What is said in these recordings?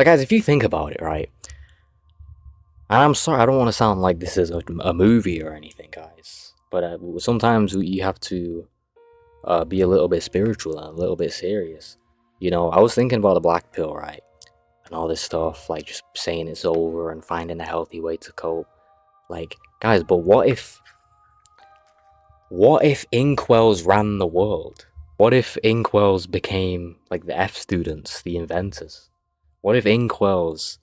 Like, guys, if you think about it, right? And I'm sorry, I don't want to sound like this is a movie or anything, guys. But sometimes you have to be a little bit spiritual and a little bit serious. You know, I was thinking about the black pill, right? And all this stuff, like just saying it's over and finding a healthy way to cope. Like, guys, but what if inkwells ran the world? What if inkwells became like the F students, the inventors? What if inkwells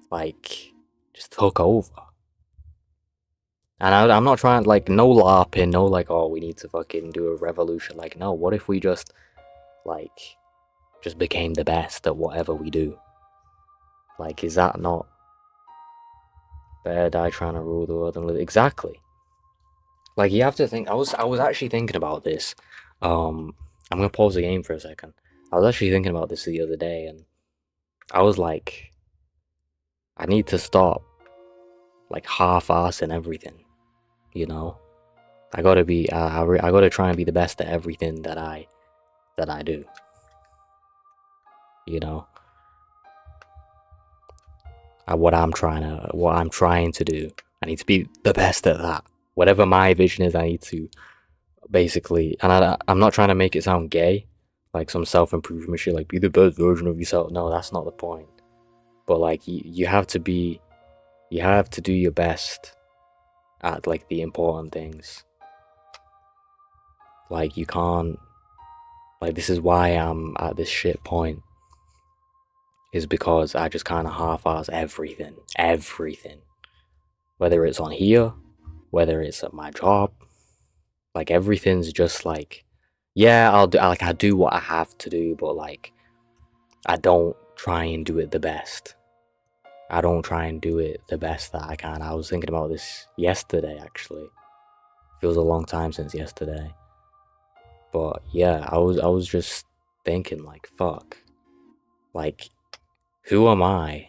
like just took over? And I'm not trying, like, no LARPing, no like, oh, we need to fucking do a revolution. Like, no, what if we just like just became the best at whatever we do? Like, is that not better die trying to rule the world and live? Exactly. Like, you have to think. I was actually thinking about this. I'm gonna pause the game for a second. I was actually thinking about this the other day, and I was like, I need to stop like half-assing everything. You know, I gotta be. I gotta try and be the best at everything that I do. You know, what I'm trying to do. I need to be the best at that. Whatever my vision is, I need to basically. And I'm not trying to make it sound gay, like some self-improvement shit, like be the best version of yourself. No, that's not the point. But like you have to be, you have to do your best at like the important things. Like you can't, like this is why I'm at this shit point, is because I just kind of half-ass everything. Whether it's on here, whether it's at my job, like everything's just like, yeah, I do what I have to do, but like I don't try and do it the best. I don't try and do it the best that I can. I was thinking about this yesterday, actually. Feels a long time since yesterday. But yeah, I was just thinking like, fuck. Like, who am I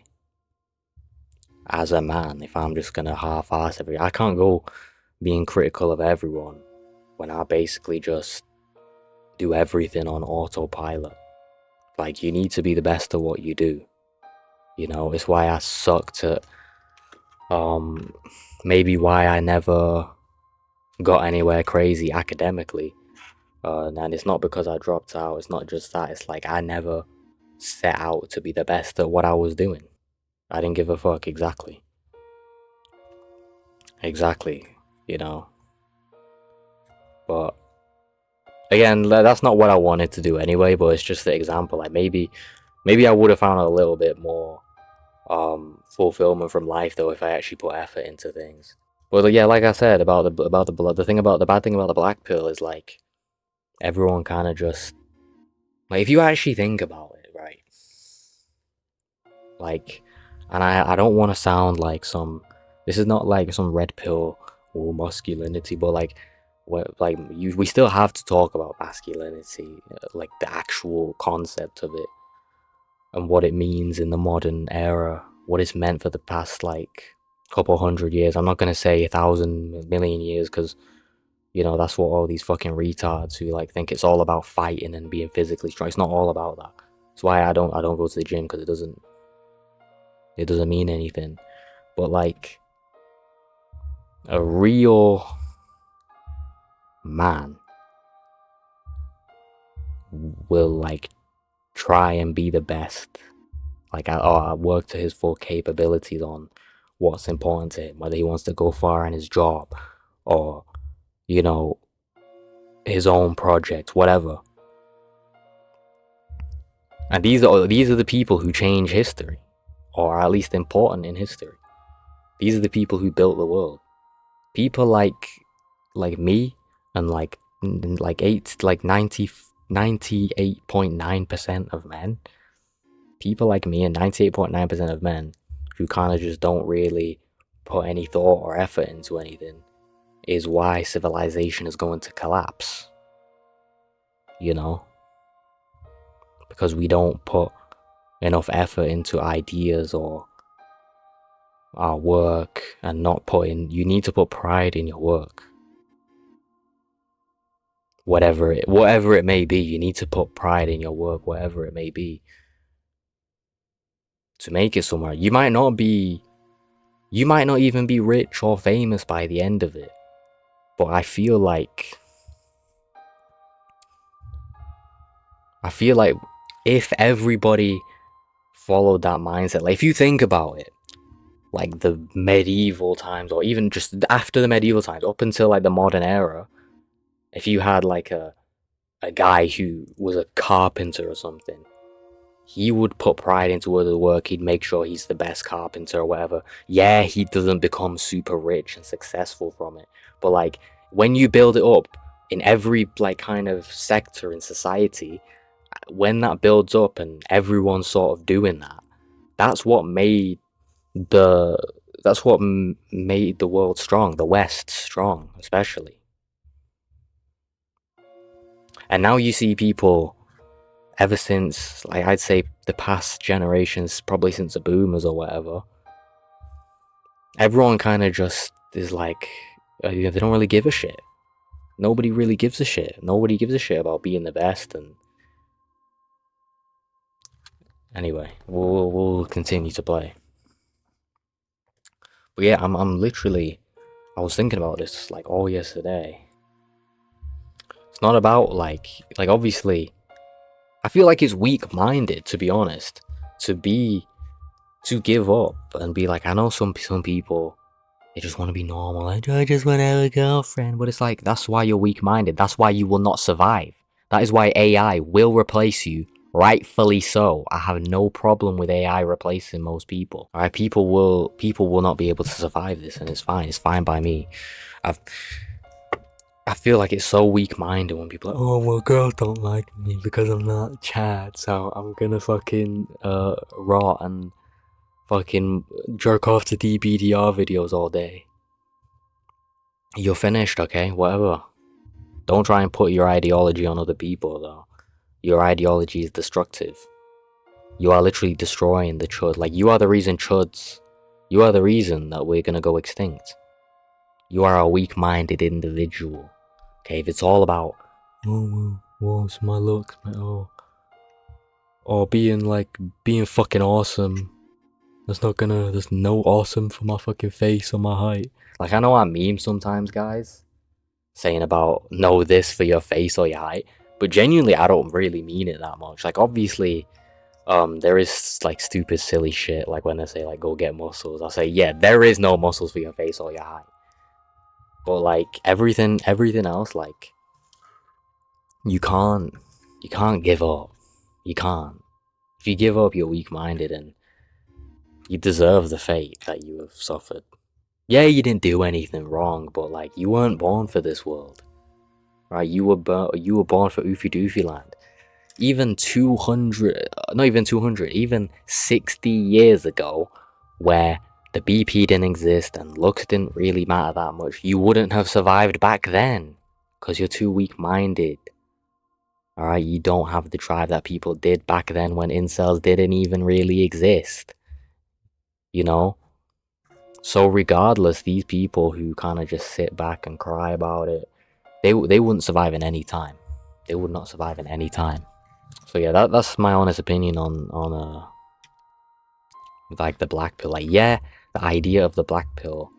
as a man if I'm just gonna half-ass everything? I can't go being critical of everyone when I basically just do everything on autopilot. Like, you need to be the best at what you do. You know, it's why I sucked at, maybe why I never got anywhere crazy academically. And it's not because I dropped out, it's not just that, it's like I never set out to be the best at what I was doing. I didn't give a fuck, exactly. Exactly, you know. But again, that's not what I wanted to do anyway, but it's just the example. Like maybe I would have found a little bit more fulfillment from life though if I actually put effort into things. But yeah, like I said about the blood, the bad thing about the black pill is like everyone kind of just, like, if you actually think about it, right? Like, and I don't want to sound like some, this is not like some red pill or masculinity, but like we still have to talk about masculinity, like the actual concept of it and what it means in the modern era, what it's meant for the past like couple hundred years. I'm not gonna say 1,000 million years, because you know that's what all these fucking retards who like think it's all about fighting and being physically strong. It's not all about that. That's why I don't go to the gym, because it doesn't mean anything. But like a real man will like try and be the best. Like I work to his full capabilities on what's important to him, whether he wants to go far in his job or, you know, his own project, whatever. And these are the people who change history, or are at least important in history. These are the people who built the world. People like me and like 98.9% of men. People like me and 98.9% of men who kind of just don't really put any thought or effort into anything is why civilization is going to collapse. You know? Because we don't put enough effort into ideas or our work, and not putting, you need to put pride in your work. Whatever it may be, you need to put pride in your work, whatever it may be, to make it somewhere. You might not even be rich or famous by the end of it. But I feel like if everybody followed that mindset, like if you think about it, like the medieval times, or even just after the medieval times, up until like the modern era, if you had like a guy who was a carpenter or something, he would put pride into his work. He'd make sure he's the best carpenter or whatever. Yeah, he doesn't become super rich and successful from it, but like when you build it up in every like kind of sector in society, when that builds up and everyone's sort of doing that, that's what made the made the world strong, the West strong, especially. And now you see people, ever since, like, I'd say the past generations, probably since the boomers or whatever, everyone kind of just is like, they don't really give a shit. Nobody really gives a shit. Nobody gives a shit about being the best. And anyway, we'll continue to play. But yeah, I'm literally, I was thinking about this like all yesterday. It's not about like obviously, I feel like it's weak-minded, to be honest, to give up and be like, I know some people, they just want to be normal. Like, I just want to have a girlfriend. But it's like, that's why you're weak-minded. That's why you will not survive. That is why AI will replace you. Rightfully so. I have no problem with AI replacing most people. Alright, people will not be able to survive this, and it's fine. It's fine by me. I feel like it's so weak-minded when people are like, oh, well, girls don't like me because I'm not Chad, so I'm gonna fucking rot and fucking jerk off to DBDR videos all day. You're finished, okay? Whatever. Don't try and put your ideology on other people, though. Your ideology is destructive. You are literally destroying the chud. Like, you are the reason you are the reason that we're gonna go extinct. You are a weak-minded individual. Okay, if it's all about, oh, well, it's my looks, or being fucking awesome. There's no awesome for my fucking face or my height. Like, I know I meme sometimes, guys, saying about know this for your face or your height, but genuinely, I don't really mean it that much. Like, obviously, there is like stupid, silly shit, like when they say like go get muscles. I'll say, yeah, there is no muscles for your face or your height. But like everything else, like you can't give up. You can't. If you give up, you're weak-minded, and you deserve the fate that you have suffered. Yeah, you didn't do anything wrong, but like you weren't born for this world, right? You were born for Oofy Doofy Land. Even 200, not even 200, even 60 years ago, where the BP didn't exist and looks didn't really matter that much, you wouldn't have survived back then, because you're too weak-minded. Alright, you don't have the drive that people did back then when incels didn't even really exist. You know? So regardless, these people who kind of just sit back and cry about it, they wouldn't survive in any time. They would not survive in any time. So yeah, that's my honest opinion on like the black pill. Like, yeah, the idea of the black pill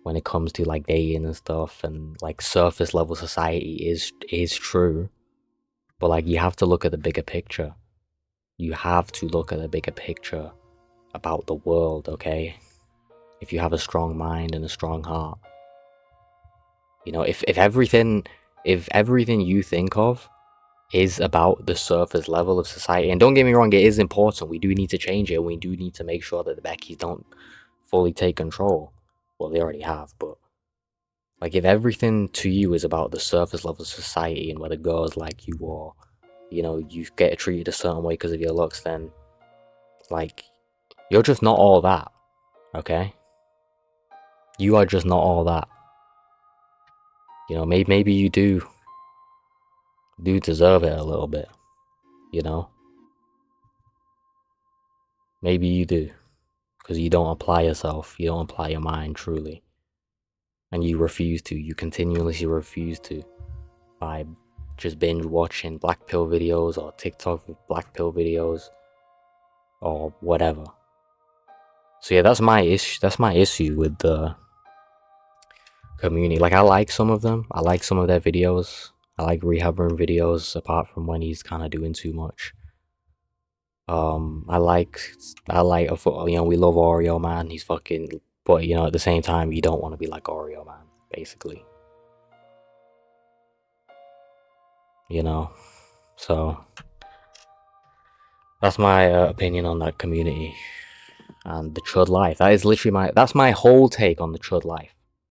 when it comes to like dating and stuff and like surface level society is true, but like you have to look at the bigger picture. You have to look at the bigger picture about the world, okay? If you have a strong mind and a strong heart, you know, if everything you think of is about the surface level of society, and don't get me wrong, it is important. We do need to change it. We do need to make sure that the Beckys don't fully take control. Well, they already have, but like if everything to you is about the surface level of society and whether girls like you or, you know, you get treated a certain way because of your looks, then like you're just not all that, okay? You are just not all that. You know, maybe you do deserve it a little bit, you know? Maybe you do, because you don't apply yourself, you don't apply your mind truly. And you continuously refuse to, by just binge watching black pill videos or TikTok with black pill videos or whatever. So yeah, that's my issue. That's my issue with the community. Like, I like some of them. I like some of their videos. I like Rehab Room videos, apart from when he's kind of doing too much. I like, we love Oreo, man. He's fucking, but at the same time, you don't want to be like Oreo, man. Basically, you know. So that's my opinion on that community and the Chud life. That is literally that's my whole take on the Chud life.